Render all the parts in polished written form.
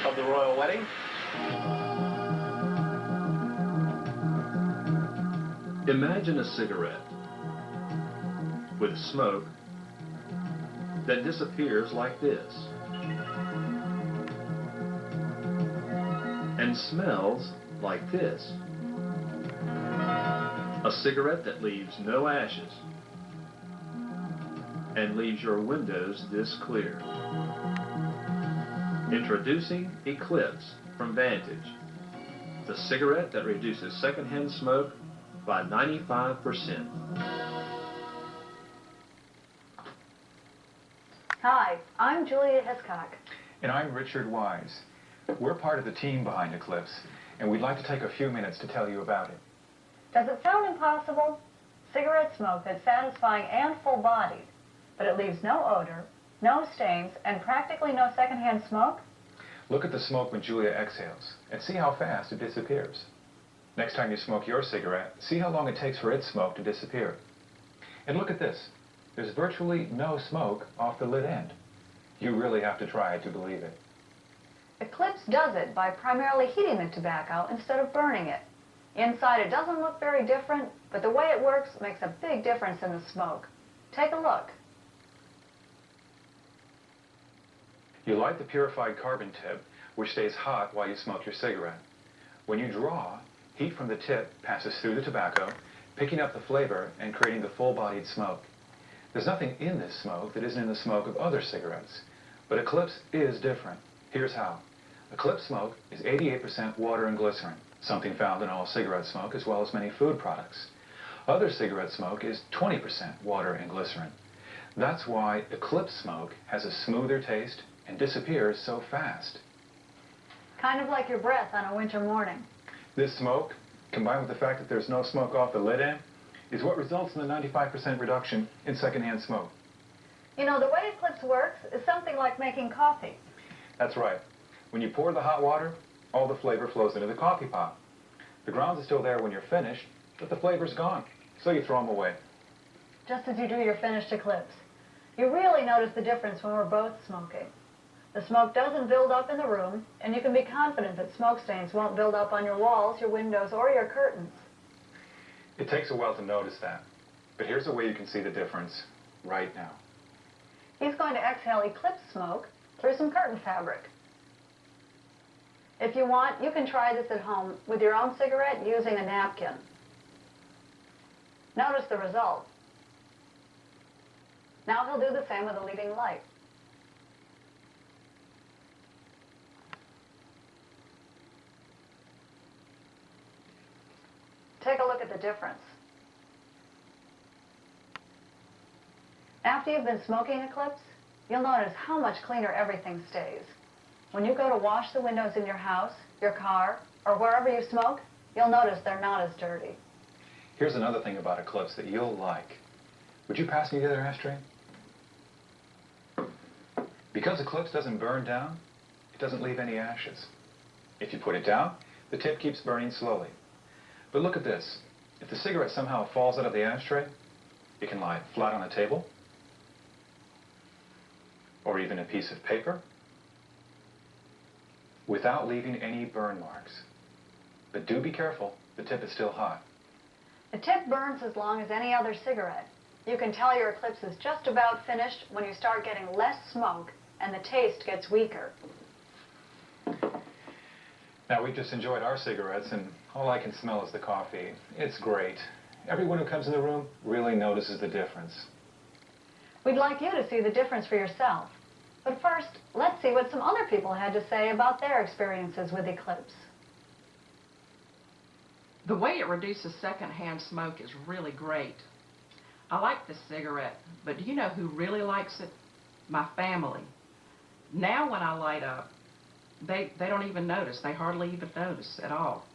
of the royal wedding. Imagine a cigarette with smoke that disappears like this and smells like this. A cigarette that leaves no ashes and leaves your windows this clear. Introducing Eclipse from Vantage, the cigarette that reduces secondhand smoke by 95%. Hi, I'm Julia Hiscock. And I'm Richard Wise. We're part of the team behind Eclipse, and we'd like to take a few minutes to tell you about it. Does it sound impossible? Cigarette smoke that's satisfying and full-bodied, but it leaves no odor, no stains, and practically no secondhand smoke? Look at the smoke when Julia exhales, and see how fast it disappears. Next time you smoke your cigarette, see how long it takes for its smoke to disappear. And look at this. There's virtually no smoke off the lit end. You really have to try it to believe it. Eclipse does it by primarily heating the tobacco instead of burning it. Inside it doesn't look very different, but the way it works makes a big difference in the smoke. Take a look. You light the purified carbon tip, which stays hot while you smoke your cigarette. When you draw, heat from the tip passes through the tobacco, picking up the flavor and creating the full-bodied smoke. There's nothing in this smoke that isn't in the smoke of other cigarettes. But Eclipse is different. Here's how. Eclipse smoke is 88% water and glycerin, something found in all cigarette smoke as well as many food products. Other cigarette smoke is 20% water and glycerin. That's why Eclipse smoke has a smoother taste and disappears so fast. Kind of like your breath on a winter morning. This smoke, combined with the fact that there's no smoke off the lit end, is what results in the 95% reduction in secondhand smoke. You know, the way Eclipse works is something like making coffee. That's right. When you pour the hot water, all the flavor flows into the coffee pot. The grounds are still there when you're finished, but the flavor's gone, so you throw them away. Just as you do your finished Eclipse. You really notice the difference when we're both smoking. The smoke doesn't build up in the room, and you can be confident that smoke stains won't build up on your walls, your windows, or your curtains. It takes a while to notice that, but here's a way you can see the difference right now. He's going to exhale Eclipse smoke through some curtain fabric. If you want, you can try this at home with your own cigarette using a napkin. Notice the result. Now he'll do the same with a leading light. Take a look at the difference. After you've been smoking Eclipse, you'll notice how much cleaner everything stays. When you go to wash the windows in your house, your car, or wherever you smoke, you'll notice they're not as dirty. Here's another thing about Eclipse that you'll like. Would you pass me the other ashtray? Because Eclipse doesn't burn down, it doesn't leave any ashes. If you put it down, the tip keeps burning slowly. But look at this. If the cigarette somehow falls out of the ashtray, it can lie flat on a table, or even a piece of paper, without leaving any burn marks. But do be careful, the tip is still hot. The tip burns as long as any other cigarette. You can tell your Eclipse is just about finished when you start getting less smoke and the taste gets weaker. Now, we've just enjoyed our cigarettes, and all I can smell is the coffee. It's great. Everyone who comes in the room really notices the difference. We'd like you to see the difference for yourself. But first, let's see what some other people had to say about their experiences with Eclipse. The way it reduces secondhand smoke is really great. I like this cigarette, but do you know who really likes it? My family. Now when I light up, they don't even notice. They hardly even notice at all.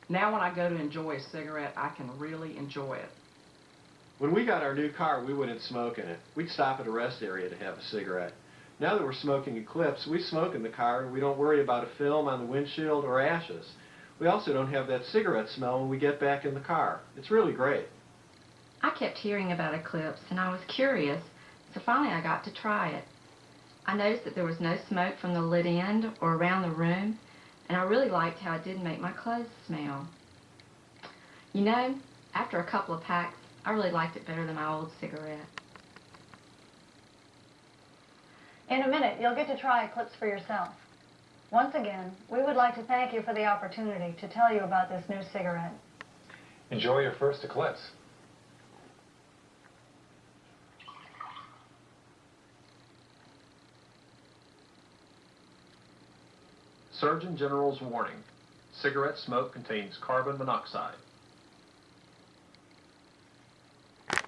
Now when I go to enjoy a cigarette, I can really enjoy it. When we got our new car, we wouldn't smoke in it. We'd stop at a rest area to have a cigarette. Now that we're smoking Eclipse, we smoke in the car and we don't worry about a film on the windshield or ashes. We also don't have that cigarette smell when we get back in the car. It's really great. I kept hearing about Eclipse and I was curious, so finally I got to try it. I noticed that there was no smoke from the lit end or around the room, and I really liked how it didn't make my clothes smell. You know, after a couple of packs, I really liked it better than my old cigarette. In a minute, you'll get to try Eclipse for yourself. Once again, we would like to thank you for the opportunity to tell you about this new cigarette. Enjoy your first Eclipse. Surgeon General's warning. Cigarette smoke contains carbon monoxide.